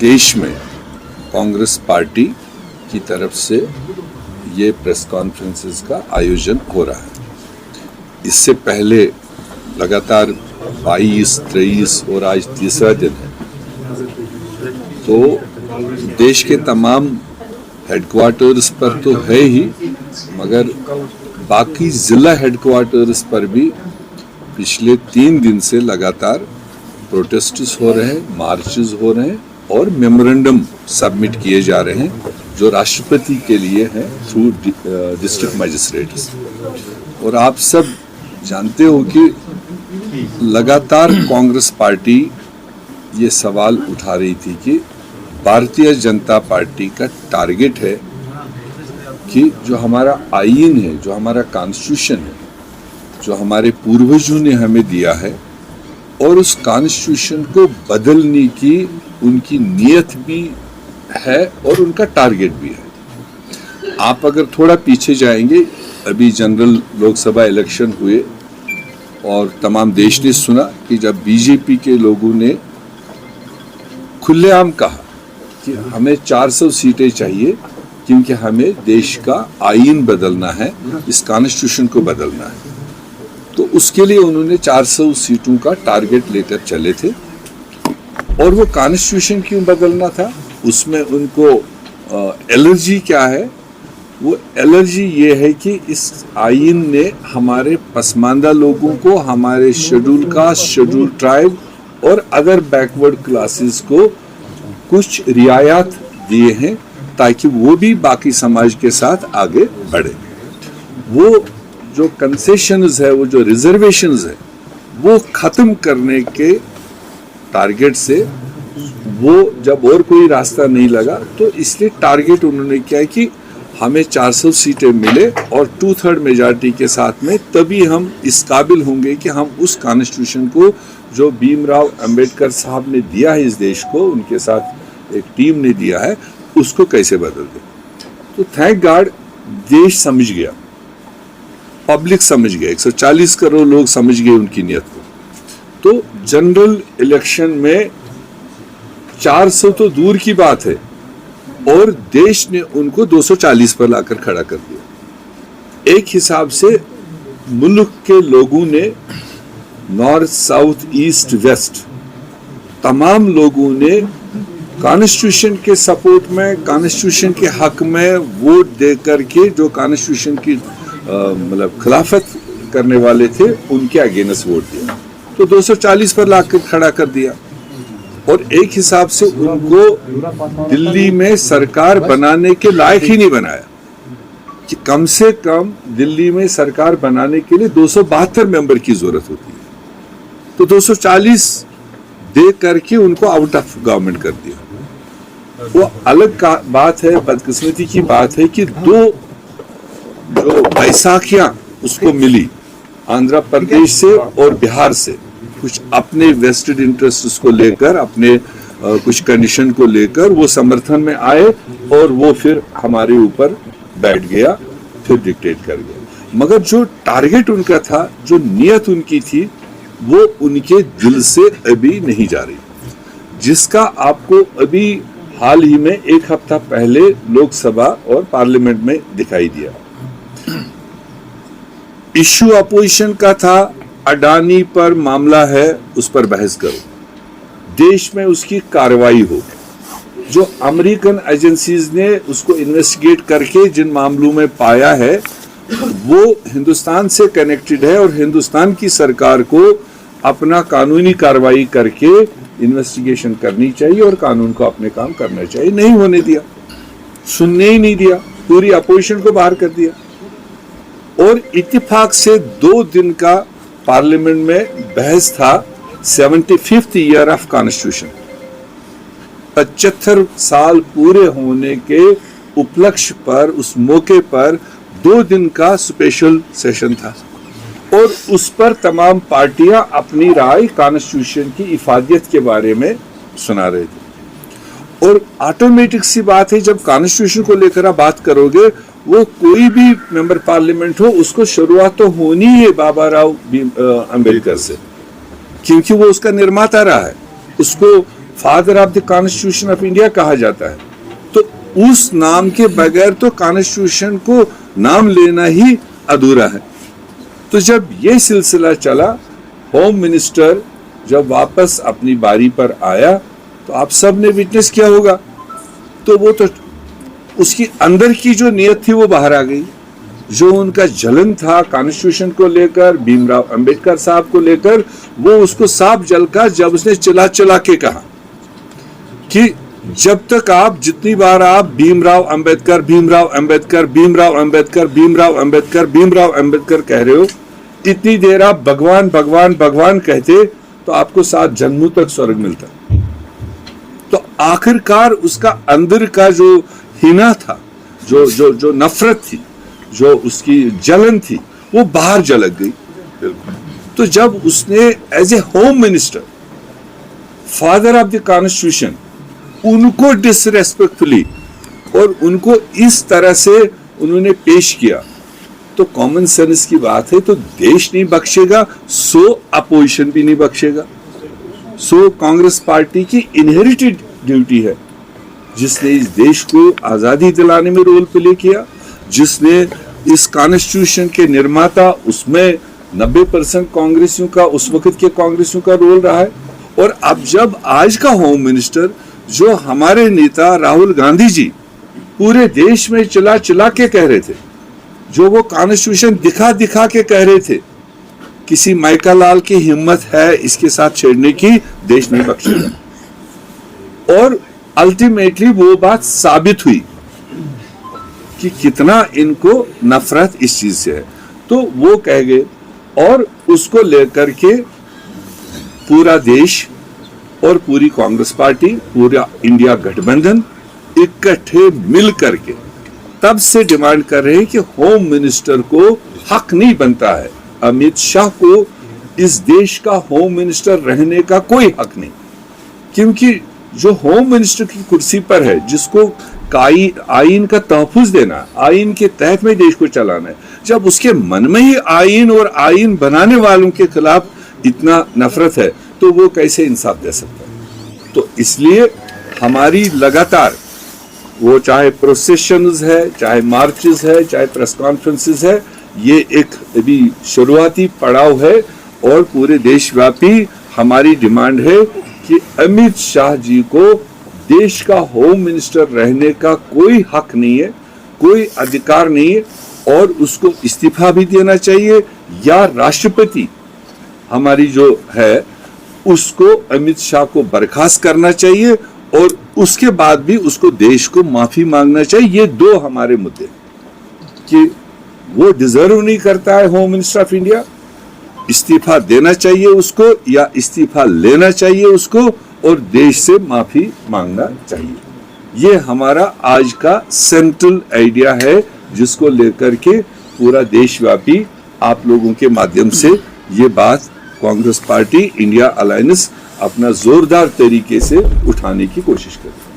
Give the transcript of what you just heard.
देश में कांग्रेस पार्टी की तरफ से ये प्रेस कॉन्फ्रेंसेस का आयोजन हो रहा है। इससे पहले लगातार 22, 23 और आज तीसरा दिन है, तो देश के तमाम हेडक्वार्टर्स पर तो है ही, मगर बाकी जिला हेडक्वार्टर्स पर भी पिछले 3 दिन से लगातार प्रोटेस्ट्स हो रहे हैं, मार्चेस हो रहे हैं और मेमोरेंडम सबमिट किए जा रहे हैं जो राष्ट्रपति के लिए हैं थ्रू डिस्ट्रिक्ट मजिस्ट्रेट्स। और आप सब जानते हो कि लगातार कांग्रेस पार्टी ये सवाल उठा रही थी कि भारतीय जनता पार्टी का टारगेट है कि जो हमारा आईन है, जो हमारा कॉन्स्टिट्यूशन है, जो हमारे पूर्वजों ने हमें दिया है, और उस कॉन्स्टिट्यूशन को बदलने की उनकी नीयत भी है और उनका टारगेट भी है। आप अगर थोड़ा पीछे जाएंगे, अभी जनरल लोकसभा इलेक्शन हुए और तमाम देश ने सुना कि जब बीजेपी के लोगों ने खुलेआम कहा कि हमें 400 सीटें चाहिए क्योंकि हमें देश का आईन बदलना है, इस कॉन्स्टिट्यूशन को बदलना है, तो उसके लिए उन्होंने 400 सीटों का टारगेट लेकर चले थे। और वो कॉन्स्टिट्यूशन क्यों बदलना था, उसमें उनको एलर्जी क्या है? वो एलर्जी ये है कि इस आईन ने हमारे पसमानदा लोगों को, हमारे शेड्यूल कास्ट, शेड्यूल ट्राइब और अदर बैकवर्ड क्लासेस को कुछ रियायत दिए हैं ताकि वो भी बाकी समाज के साथ आगे बढ़े। वो जो कंसेशंस है, वो जो रिजर्वेशंस है, वो खत्म करने के टारगेट से वो जब और कोई रास्ता नहीं लगा, तो इसलिए टारगेट उन्होंने किया है कि हमें 400 सीटें मिले और 2/3 मेजॉरिटी के साथ में, तभी हम इस काबिल होंगे कि हम उस कॉन्स्टिट्यूशन को जो भीमराव अंबेडकर साहब ने दिया है इस देश को, उनके साथ एक टीम ने दिया है, उसको कैसे बदल दे। तो थैंक गॉड देश समझ गया, पब्लिक समझ गया, 140 करोड़ लोग समझ गए उनकी नीयत को। तो जनरल इलेक्शन में 400 तो दूर की बात है, और देश ने उनको 240 पर लाकर खड़ा कर दिया। एक हिसाब से मुल्क के लोगों ने, नॉर्थ, साउथ, ईस्ट, वेस्ट, तमाम लोगों ने कॉन्स्टिट्यूशन के सपोर्ट में, कॉन्स्टिट्यूशन के हक में वोट दे करके जो कॉन्स्टिट्यूशन की मतलब खिलाफत करने वाले थे, उनके अगेंस्ट वोट दिया, तो 240 पर लाकर खड़ा कर दिया। और एक हिसाब से उनको दिल्ली में सरकार बनाने के लायक ही नहीं बनाया कि कम से कम दिल्ली में सरकार बनाने के लिए 272 मेंबर की जरूरत होती है, तो 240 दे करके उनको आउट ऑफ गवर्नमेंट कर दिया। वो अलग का बात है, बदकिस्मती की बात है कि 2 जो बैसाखियां उसको मिली आंध्र प्रदेश से और बिहार से, कुछ अपने वेस्टेड इंटरेस्ट को लेकर, अपने कुछ कंडीशन को लेकर वो समर्थन में आए और वो फिर हमारे ऊपर बैठ गया, फिर डिक्टेट कर गया। मगर जो टारगेट उनका था, जो नियत उनकी थी, वो उनके दिल से अभी नहीं जा रही, जिसका आपको अभी हाल ही में 1 हफ्ता पहले लोकसभा और पार्लियामेंट में दिखाई दिया। इश्यू अपोजिशन का था, अडानी पर मामला है, उस पर बहस करो, देश में उसकी कार्रवाई हो। जो अमेरिकन एजेंसीज ने उसको इन्वेस्टिगेट करके जिन मामलों में पाया है, वो हिंदुस्तान से कनेक्टेड है और हिंदुस्तान की सरकार को अपना कानूनी कार्रवाई करके इन्वेस्टिगेशन करनी चाहिए और कानून को अपने काम करना चाहिए। नहीं होने दिया, सुनने ही नहीं दिया, पूरी अपोजिशन को बाहर कर दिया। और इत्तेफाक से 2 दिन का पार्लियामेंट में बहस था 75th ईयर ऑफ कॉन्स्टिट्यूशन, 75 साल पूरे होने के उपलक्ष्य पर, उस मौके पर 2 दिन का स्पेशल सेशन था और उस पर तमाम पार्टियां अपनी राय कॉन्स्टिट्यूशन की इफादियत के बारे में सुना रहे थे। और ऑटोमेटिक सी बात है, जब कॉन्स्टिट्यूशन को लेकर आप बात करोगे, वो कोई भी मेंबर पार्लियामेंट हो, उसको शुरुआत तो होनी है बाबा राव अम्बेडकर से, क्योंकि वो उसका निर्माता रहा है, उसको father of the constitution of India कहा जाता है, तो उस नाम के बगैर तो कॉन्स्टिट्यूशन को नाम लेना ही अधूरा है। तो जब ये सिलसिला चला, होम मिनिस्टर जब वापस अपनी बारी पर आया तो आप सब ने विटनेस किया होगा, तो वो तो उसकी अंदर की जो नियत थी वो बाहर आ गई। जो उनका जलन था कॉन्स्टिट्यूशन को लेकर, भीमराव अंबेडकर साहब को लेकर, वो उसको साफ जलका जब उसने चिल्ला चिल्ला के कहा कि जब तक आप जितनी बार आप भीमराव अंबेडकर भीमराव अंबेडकर भीमराव अंबेडकर भीमराव अंबेडकर भीमराव अंबेडकर कह रहे हो, इतनी देर आप भगवान भगवान भगवान कहते तो आपको 7 जन्मों तक स्वर्ग मिलता। तो आखिरकार उसका अंदर का जो हिना था, जो जो जो नफरत थी, जो उसकी जलन थी, वो बाहर झलक गई। तो जब उसने as a home minister, father of the constitution, उनको डिसरेस्पेक्टफुली और उनको इस तरह से उन्होंने पेश किया, तो कॉमन सेंस की बात है, तो देश नहीं बख्शेगा, सो अपोजिशन भी नहीं बख्शेगा। सो कांग्रेस पार्टी की इनहेरिटेड ड्यूटी है, जिसने इस देश को आजादी दिलाने में रोल प्ले किया, जिसने इस कॉन्स्टिट्यूशन के निर्माता, उसमें 90% कांग्रेसियों का, उस वक्त के कांग्रेसियों का रोल रहा है। और अब जब आज का होम मिनिस्टर, जो हमारे नेता राहुल गांधी जी पूरे देश में चिल्ला चिल्ला के कह रहे थे, जो वो कॉन्स्टिट्यूशन दिखा दिखा के कह रहे थे, किसी माइका लाल की हिम्मत है इसके साथ छेड़ने की, देश नहीं बख्शेगा। और अल्टीमेटली वो बात साबित हुई कि कितना इनको नफरत इस चीज से है। तो वो कह गए और उसको लेकर के पूरा देश और पूरी कांग्रेस पार्टी, पूरा इंडिया गठबंधन इकट्ठे मिल करके तब से डिमांड कर रहे हैं कि होम मिनिस्टर को हक नहीं बनता है, अमित शाह को इस देश का होम मिनिस्टर रहने का कोई हक नहीं। क्योंकि जो होम मिनिस्टर की कुर्सी पर है, जिसको आईन का तहफ्फुज देना, आईन के तहत में देश को चलाना है, जब उसके मन में ही आईन और आईन बनाने वालों के खिलाफ इतना नफरत है, तो वो कैसे इंसाफ दे सकता है। तो इसलिए हमारी लगातार, वो चाहे प्रोसेशंस है, चाहे मार्चेस है, चाहे प्रेस कॉन्फ्रेंसेस है, ये एक अभी शुरुआती पड़ाव है। और पूरे देशव्यापी हमारी डिमांड है कि अमित शाह जी को देश का होम मिनिस्टर रहने का कोई हक नहीं है, कोई अधिकार नहीं है, और उसको इस्तीफा भी देना चाहिए, या राष्ट्रपति हमारी जो है उसको अमित शाह को बर्खास्त करना चाहिए, और उसके बाद भी उसको देश को माफी मांगना चाहिए। ये 2 हमारे मुद्दे कि वो डिजर्व नहीं करता है होम मिनिस्टर ऑफ इंडिया, इस्तीफा देना चाहिए उसको या इस्तीफा लेना चाहिए उसको, और देश से माफी मांगना चाहिए। ये हमारा आज का सेंट्रल आइडिया है, जिसको लेकर के पूरा देशव्यापी आप लोगों के माध्यम से ये बात कांग्रेस पार्टी, इंडिया अलायंस अपना जोरदार तरीके से उठाने की कोशिश करती है।